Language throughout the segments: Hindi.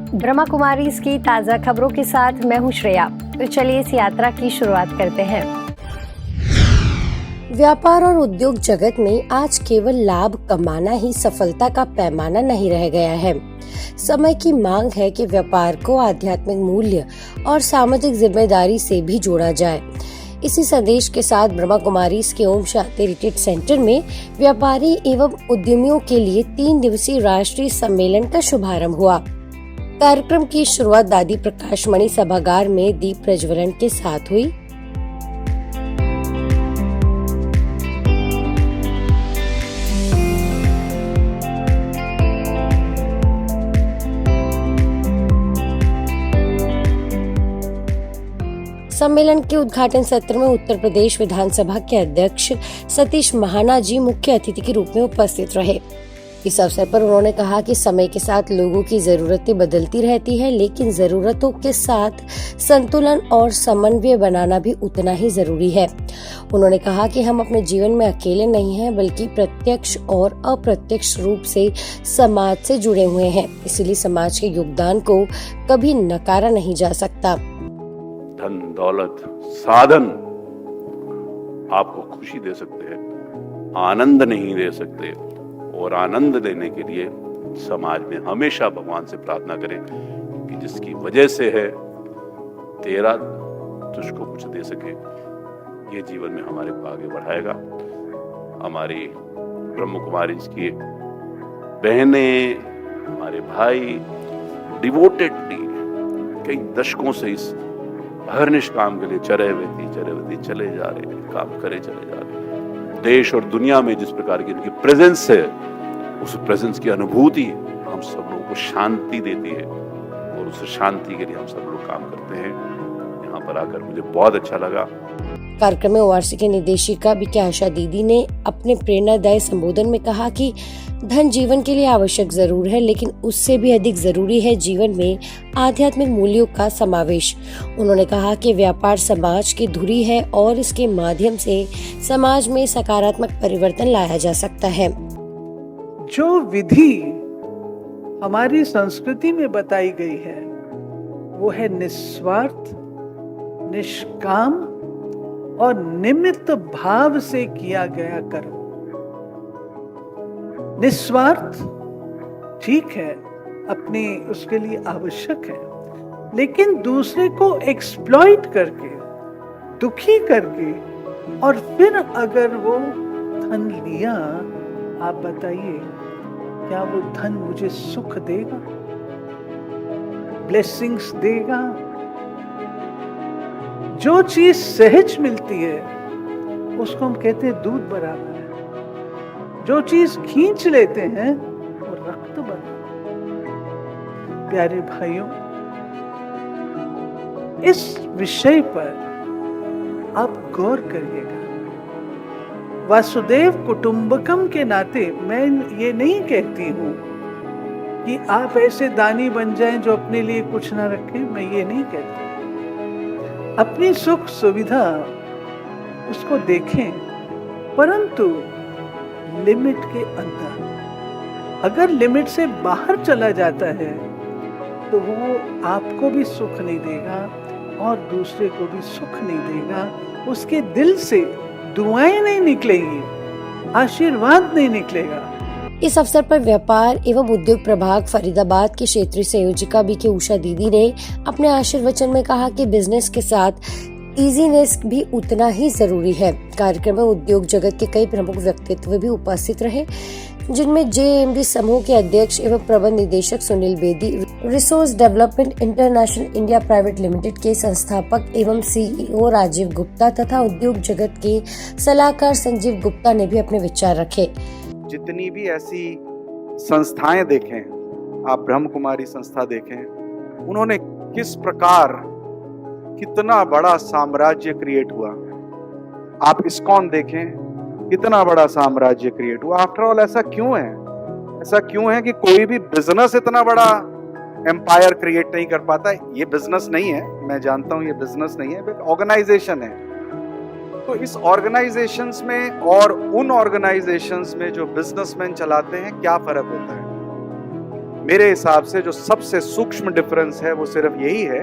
ब्रह्मा कुमारीज की ताज़ा खबरों के साथ मैं हूं श्रेया। तो चलिए इस यात्रा की शुरुआत करते हैं। व्यापार और उद्योग जगत में आज केवल लाभ कमाना ही सफलता का पैमाना नहीं रह गया है। समय की मांग है कि व्यापार को आध्यात्मिक मूल्य और सामाजिक जिम्मेदारी से भी जोड़ा जाए। इसी संदेश के साथ ब्रह्मा कुमारीज के ओम शांति रिट्रीट सेंटर में व्यापारी एवं उद्यमियों के लिए 3 दिवसीय राष्ट्रीय सम्मेलन का शुभारंभ हुआ। कार्यक्रम की शुरुआत दादी प्रकाश मणि सभागार में दीप प्रज्वलन के साथ हुई। सम्मेलन के उद्घाटन सत्र में उत्तर प्रदेश विधानसभा के अध्यक्ष सतीश महाना जी मुख्य अतिथि के रूप में उपस्थित रहे। इस अवसर पर उन्होंने कहा कि समय के साथ लोगों की जरूरतें बदलती रहती है, लेकिन जरूरतों के साथ संतुलन और समन्वय बनाना भी उतना ही जरूरी है। उन्होंने कहा कि हम अपने जीवन में अकेले नहीं हैं, बल्कि प्रत्यक्ष और अप्रत्यक्ष रूप से समाज से जुड़े हुए हैं। इसलिए समाज के योगदान को कभी नकारा नहीं जा सकता। धन दौलत साधन आपको खुशी दे सकते हैं, आनंद नहीं दे सकते। और आनंद देने के लिए समाज में हमेशा भगवान से प्रार्थना करें कि जिसकी वजह से है तेरा तुझको कुछ दे सके। ये जीवन में हमारे को आगे बढ़ाएगा। हमारी ब्रह्म कुमारी की बहनें, हमारे भाई डिवोटेडली कई दशकों से इस हरनिश काम के लिए चरे चले जा रहे हैं, काम करे चले जा रहे हैं। देश और दुनिया में जिस प्रकार की इनकी प्रेजेंस है, उस प्रेजेंस की अनुभूति हम सब लोगों को शांति देती है और उस शांति के लिए हम सब लोग काम करते हैं। यहाँ पर आकर मुझे बहुत अच्छा लगा। कार्यक्रम में ओआरसी के निदेशिका बीके आशा दीदी ने अपने प्रेरणादायी संबोधन में कहा कि धन जीवन के लिए आवश्यक जरूर है, लेकिन उससे भी अधिक जरूरी है जीवन में आध्यात्मिक मूल्यों का समावेश। उन्होंने कहा कि व्यापार समाज की धुरी है और इसके माध्यम से समाज में सकारात्मक परिवर्तन लाया जा सकता है। जो विधि हमारी संस्कृति में बताई गई है वो है निस्वार्थ, निष्काम और निमित्त भाव से किया गया कर्म। निस्वार्थ ठीक है, अपने उसके लिए आवश्यक है, लेकिन दूसरे को एक्सप्लॉइट करके, दुखी करके और फिर अगर वो धन लिया, आप बताइए क्या वो धन मुझे सुख देगा, ब्लेसिंग्स देगा? जो चीज सहज मिलती है उसको हम कहते हैं दूध बराबर है। जो चीज खींच लेते हैं वो रक्त बराबर। प्यारे भाइयों, इस विषय पर आप गौर करिएगा। वासुदेव कुटुंबकम के नाते मैं ये नहीं कहती हूं कि आप ऐसे दानी बन जाएं जो अपने लिए कुछ ना रखें। मैं ये नहीं कहती। अपनी सुख सुविधा उसको देखें, परंतु लिमिट के अंदर। अगर लिमिट से बाहर चला जाता है तो वो आपको भी सुख नहीं देगा और दूसरे को भी सुख नहीं देगा। उसके दिल से दुआएं नहीं निकलेंगी, आशीर्वाद नहीं निकलेगा। इस अवसर पर व्यापार एवं उद्योग प्रभाग फरीदाबाद की क्षेत्रीय संयोजिका बीके उषा दीदी ने अपने आशीर्वचन में कहा कि बिजनेस के साथ इजीनेस भी उतना ही जरूरी है। कार्यक्रम में उद्योग जगत के कई प्रमुख व्यक्तित्व भी उपस्थित रहे, जिनमें जेएमडी समूह के अध्यक्ष एवं प्रबंध निदेशक Sunil Bedi, resource development international India private limited के संस्थापक एवं सीईओ राजीव गुप्ता तथा उद्योग जगत के सलाहकार संजीव गुप्ता ने भी अपने विचार रखे। जितनी भी ऐसी संस्थाएं देखें, आप ब्रह्म कुमारी संस्था देखें, उन्होंने किस प्रकार कितना बड़ा साम्राज्य क्रिएट हुआ। आप इस्कॉन देखें, कितना बड़ा साम्राज्य क्रिएट हुआ। आफ्टर ऑल ऐसा क्यों है? ऐसा क्यों है कि कोई भी बिजनेस इतना बड़ा एम्पायर क्रिएट नहीं कर पाता? ये बिजनेस नहीं है, मैं जानता हूं ये बिजनेस नहीं है, बट ऑर्गेनाइजेशन है। तो इस ऑर्गेनाइजेशंस में और उन ऑर्गेनाइजेशंस में जो बिजनेसमैन चलाते हैं, क्या फर्क होता है? मेरे हिसाब से जो सबसे सूक्ष्म डिफरेंस है वो सिर्फ यही है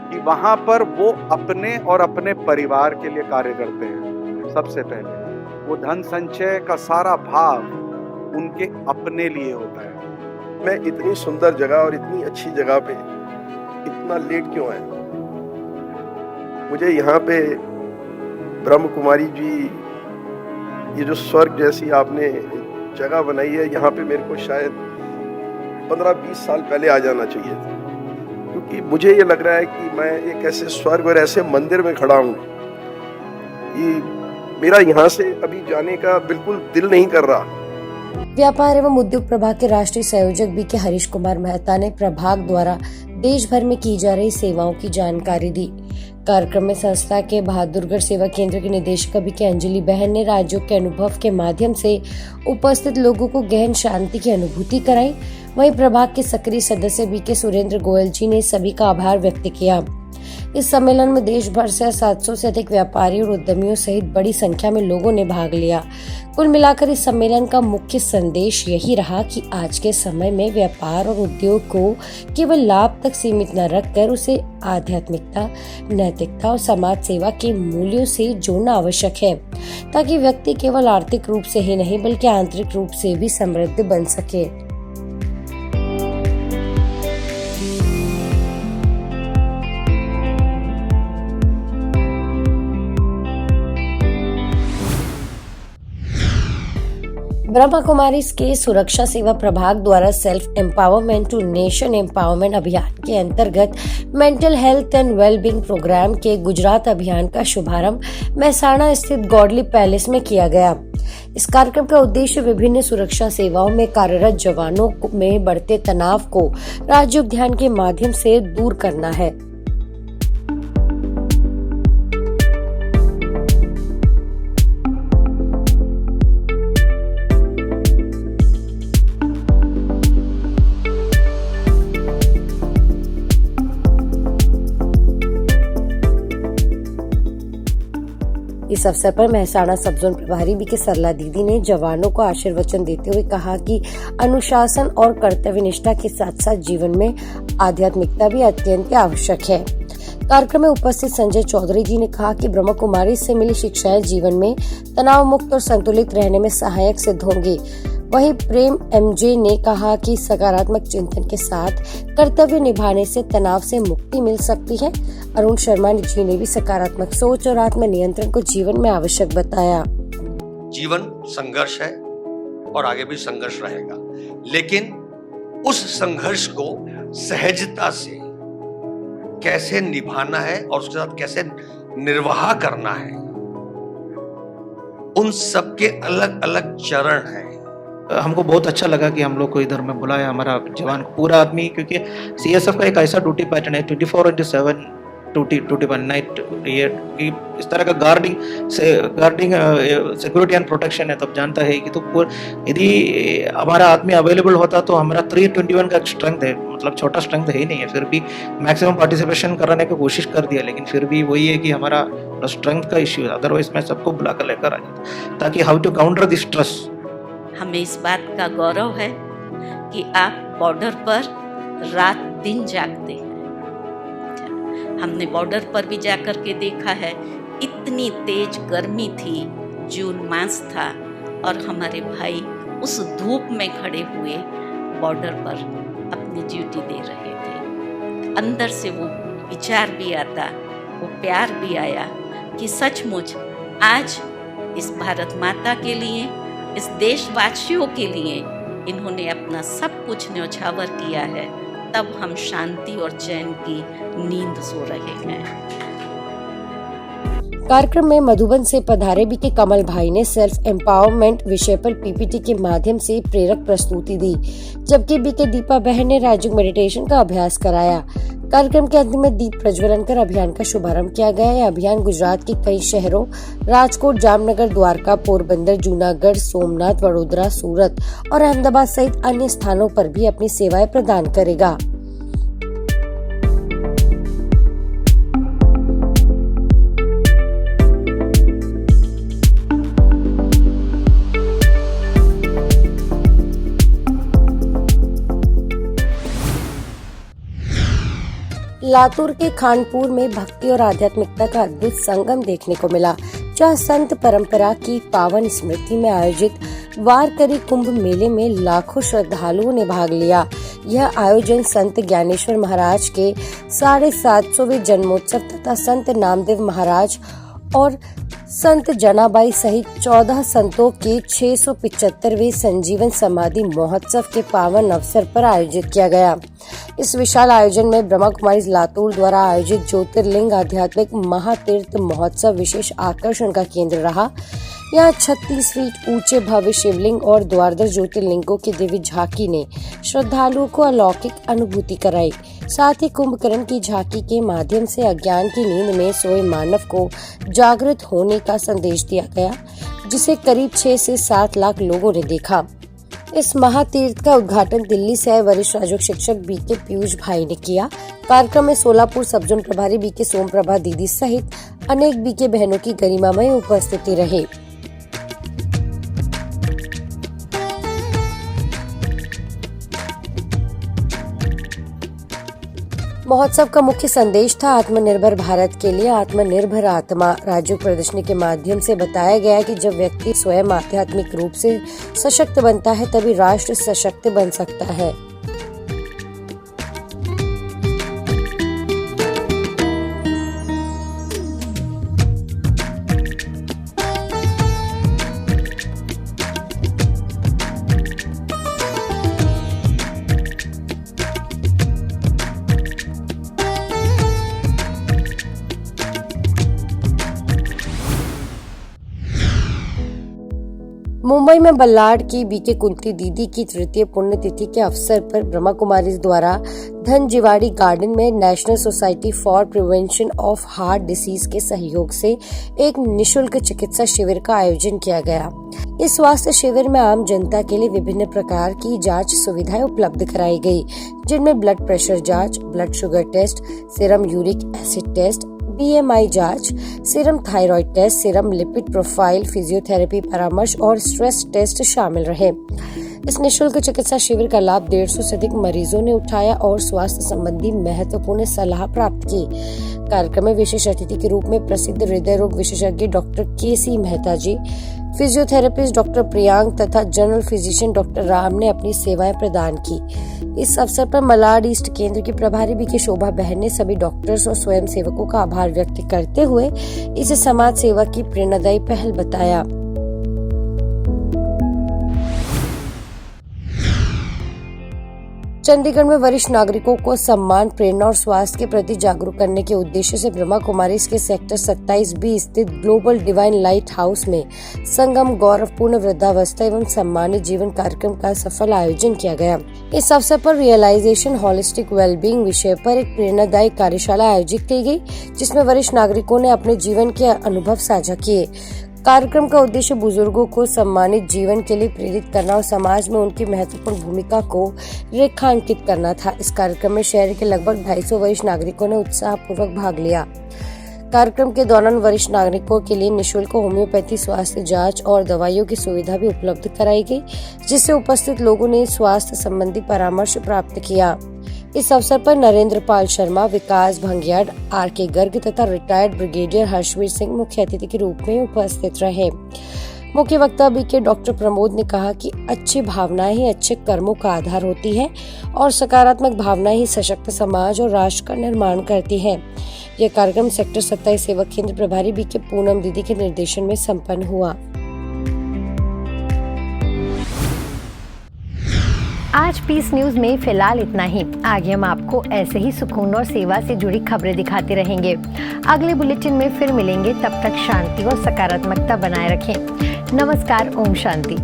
कि वहां पर वो अपने और अपने परिवार के लिए कार्य करते हैं। सबसे पहले वो धन संचय का सारा भाव उनके अपने लिए होता है। मैं इतनी सुंदर जगह और इतनी अच्छी जगह पे इतना लेट क्यों आया? मुझे यहाँ पे ब्रह्म कुमारी जी, ये जो स्वर्ग जैसी आपने जगह बनाई है, यहाँ पे मेरे को शायद 15-20 साल पहले आ जाना चाहिए था, क्योंकि मुझे ये लग रहा है कि मैं एक ऐसे स्वर्ग और ऐसे मंदिर में खड़ा हूँ कि मेरा यहाँ से अभी जाने का बिल्कुल दिल नहीं कर रहा। व्यापार एवं उद्योग प्रभाग के राष्ट्रीय संयोजक बीके हरीश कुमार मेहता ने प्रभाग द्वारा देश भर में की जा रही सेवाओं की जानकारी दी। कार्यक्रम में संस्था के बहादुरगढ़ सेवा केंद्र के निदेशक बीके अंजलि बहन ने राज्यों के अनुभव के माध्यम से उपस्थित लोगों को गहन शांति की अनुभूति कराई। वहीं प्रभाग के सक्रिय सदस्य बीके सुरेंद्र गोयल जी ने सभी का आभार व्यक्त किया। इस सम्मेलन में देश भर से 700 से अधिक व्यापारी और उद्यमियों सहित बड़ी संख्या में लोगों ने भाग लिया। कुल मिलाकर इस सम्मेलन का मुख्य संदेश यही रहा कि आज के समय में व्यापार और उद्योग को केवल लाभ तक सीमित न रखकर उसे आध्यात्मिकता, नैतिकता और समाज सेवा के मूल्यों से जोड़ना आवश्यक है, ताकि व्यक्ति केवल आर्थिक रूप से ही नहीं बल्कि आंतरिक रूप से भी समृद्ध बन सके। ब्रह्मा कुमारी के सुरक्षा सेवा प्रभाग द्वारा self empowerment to nation empowerment अभियान के अंतर्गत mental health and wellbeing program के गुजरात अभियान का शुभारंभ महसाणा स्थित गॉडली पैलेस में किया गया। इस कार्यक्रम का उद्देश्य विभिन्न सुरक्षा सेवाओं में कार्यरत जवानों में बढ़ते तनाव को राजयोग ध्यान के माध्यम से दूर करना है। इस अवसर पर महसाणा सब जोन प्रभारी बीके सरला दीदी ने जवानों को आशीर्वचन देते हुए कहा कि अनुशासन और कर्तव्य निष्ठा के साथ साथ जीवन में आध्यात्मिकता भी अत्यंत आवश्यक है। कार्यक्रम में उपस्थित संजय चौधरी जी ने कहा कि ब्रह्मा कुमारी से मिली शिक्षाएं जीवन में तनाव मुक्त और संतुलित रहने में सहायक सिद्ध होंगी। वहीं प्रेम एमजे ने कहा कि सकारात्मक चिंतन के साथ कर्तव्य निभाने से तनाव से मुक्ति मिल सकती है। अरुण शर्मा जी ने भी सकारात्मक सोच और आत्म नियंत्रण को जीवन में आवश्यक बताया। जीवन संघर्ष है और आगे भी संघर्ष रहेगा, लेकिन उस संघर्ष को सहजता से कैसे निभाना है और उसके साथ कैसे निर्वाह करना है, उन सब के अलग अलग चरण हैं। हमको बहुत अच्छा लगा कि हम लोग को इधर में बुलाया, हमारा जवान पूरा आदमी, क्योंकि सीएसएफ का एक ऐसा ड्यूटी पैटर्न है 24/7 ड्यूटी वन नाइट, ये इस तरह का गार्डिंग सिक्योरिटी एंड प्रोटेक्शन है। तब जानता है कि तो यदि हमारा आदमी अवेलेबल होता तो हमारा 321 का स्ट्रेंथ है, मतलब छोटा स्ट्रेंथ है ही नहीं है, फिर भी मैक्सिमम पार्टिसिपेशन कराने की कोशिश कर दिया, लेकिन फिर भी वही है कि हमारा स्ट्रेंथ का इश्यू है। अदरवाइज मैं सबको बुला कर लेकर आ जाता, ताकि how to counter this stress. हमें इस बात का गौरव है कि आप बॉर्डर पर रात दिन जागते हैं। हमने बॉर्डर पर भी जाकर के देखा है, इतनी तेज गर्मी थी, जून मास था और हमारे भाई उस धूप में खड़े हुए बॉर्डर पर अपनी ड्यूटी दे रहे थे। अंदर से वो विचार भी आता, वो प्यार भी आया कि सचमुच आज इस भारत माता के लिए, इस देशवासियों के लिए इन्होंने अपना सब कुछ न्यौछावर किया है, तब हम शांति और चैन की नींद सो रहे हैं। कार्यक्रम में मधुबन से पधारे बीके कमल भाई ने सेल्फ एम्पावरमेंट विषय पर पीपीटी के माध्यम से प्रेरक प्रस्तुति दी, जबकि बीके दीपा बहन ने राजयोग मेडिटेशन का अभ्यास कराया। कार्यक्रम के अंत में दीप प्रज्वलन कर अभियान का शुभारंभ किया गया। यह अभियान गुजरात के कई शहरों राजकोट, जामनगर, द्वारका, पोरबंदर, जूनागढ़, सोमनाथ, वडोदरा, सूरत और अहमदाबाद सहित अन्य स्थानों पर भी अपनी सेवाएं प्रदान करेगा। लातूर के खानपुर में भक्ति और आध्यात्मिकता का अद्भुत संगम देखने को मिला, जहाँ संत परंपरा की पावन स्मृति में आयोजित वारकरी कुंभ मेले में लाखों श्रद्धालुओं ने भाग लिया। यह आयोजन संत ज्ञानेश्वर महाराज के 750वें जन्मोत्सव तथा संत नामदेव महाराज और संत जनाबाई सहित 14 संतों के 675वें संजीवन समाधि महोत्सव के पावन अवसर पर आयोजित किया गया। इस विशाल आयोजन में ब्रह्मा कुमारी लातूर द्वारा आयोजित ज्योतिर्लिंग आध्यात्मिक महातीर्थ महोत्सव विशेष आकर्षण का केंद्र रहा। यहाँ 36 फीट ऊंचे भव्य शिवलिंग और द्वादश ज्योतिर्लिंगों की दिव्य झांकी ने श्रद्धालुओं को अलौकिक अनुभूति कराई। साथ ही कुंभकर्ण की झांकी के माध्यम से अज्ञान की नींद में सोए मानव को जागृत होने का संदेश दिया गया, जिसे करीब 6 से 7 लाख लोगों ने देखा। इस महातीर्थ का उद्घाटन दिल्ली से आए वरिष्ठ राजयोग शिक्षक बीके पीयूष भाई ने किया। कार्यक्रम में सोलापुर सब जोन प्रभारी बीके सोम प्रभा दीदी सहित अनेक बीके बहनों की गरिमामय उपस्थिति रही। महोत्सव का मुख्य संदेश था आत्मनिर्भर भारत के लिए आत्मनिर्भर आत्मा। राज्य प्रदर्शनी के माध्यम से बताया गया कि जब व्यक्ति स्वयं आध्यात्मिक रूप से सशक्त बनता है तभी राष्ट्र सशक्त बन सकता है। मुंबई में बल्लाड की बीके कुंती दीदी की तृतीय पुण्यतिथि के अवसर पर ब्रह्मा कुमारीज द्वारा धनजिवाड़ी गार्डन में national society for prevention of heart disease के सहयोग से एक निशुल्क चिकित्सा शिविर का आयोजन किया गया। इस स्वास्थ्य शिविर में आम जनता के लिए विभिन्न प्रकार की जांच सुविधाएं उपलब्ध कराई गई, जिनमें ब्लड प्रेशर जांच, blood sugar test, serum uric acid test, BMI जांच, serum thyroid test, serum lipid profile, physiotherapy परामर्श और स्ट्रेस टेस्ट शामिल रहे। इस निशुल्क चिकित्सा शिविर का लाभ 150 से अधिक मरीजों ने उठाया और स्वास्थ्य संबंधी महत्वपूर्ण सलाह प्राप्त की। कार्यक्रम में विशेष अतिथि के रूप में प्रसिद्ध हृदय रोग विशेषज्ञ डॉक्टर KC मेहता जी, फिजियोथेरेपिस्ट डॉक्टर प्रियांक तथा जनरल फिजिशियन डॉक्टर राम ने अपनी सेवाएं प्रदान की। इस अवसर पर मलाड ईस्ट केंद्र की प्रभारी बीके शोभा बहन ने सभी डॉक्टर्स और स्वयं सेवकों का आभार व्यक्त करते हुए इसे समाज सेवा की प्रेरणादायी पहल बताया। चंडीगढ़ में वरिष्ठ नागरिकों को सम्मान, प्रेरणा और स्वास्थ्य के प्रति जागरूक करने के उद्देश्य से ब्रह्मा कुमारीज के सेक्टर 27B स्थित ग्लोबल डिवाइन लाइट हाउस में संगम गौरवपूर्ण वृद्धावस्था एवं सम्मानित जीवन कार्यक्रम का सफल आयोजन किया गया। इस अवसर पर रियलाइजेशन होलिस्टिक वेलबींग विषय पर एक प्रेरणादायी कार्यशाला आयोजित की गई, जिसमें वरिष्ठ नागरिकों ने अपने जीवन के अनुभव साझा किए। कार्यक्रम का उद्देश्य बुजुर्गों को सम्मानित जीवन के लिए प्रेरित करना और समाज में उनकी महत्वपूर्ण भूमिका को रेखांकित करना था। इस कार्यक्रम में शहर के लगभग 250 वरिष्ठ नागरिकों ने उत्साहपूर्वक भाग लिया। कार्यक्रम के दौरान वरिष्ठ नागरिकों के लिए निःशुल्क होम्योपैथी स्वास्थ्य जांच और दवाइयों की सुविधा भी उपलब्ध कराई गई, जिससे उपस्थित लोगों ने स्वास्थ्य संबंधी परामर्श प्राप्त किया। इस अवसर पर नरेंद्र पाल शर्मा, विकास भंगियाड, RK गर्ग तथा रिटायर्ड ब्रिगेडियर हर्षवीर सिंह मुख्य अतिथि के रूप में उपस्थित रहे। मुख्य वक्ता बीके डॉक्टर प्रमोद ने कहा कि अच्छी भावनाएं ही अच्छे कर्मों का आधार होती है और सकारात्मक भावनाएं ही सशक्त समाज और राष्ट्र का निर्माण करती हैं। यह कार्यक्रम सेक्टर 27 सेवा केंद्र प्रभारी बीके पूनम दीदी के निर्देशन में संपन्न हुआ। आज पीस न्यूज में फिलहाल इतना ही। आगे हम आपको ऐसे ही सुकून और सेवा से जुड़ी खबरें दिखाते रहेंगे। अगले बुलेटिन में फिर मिलेंगे, तब तक शांति और सकारात्मकता बनाए रखें। नमस्कार, ओम शांति।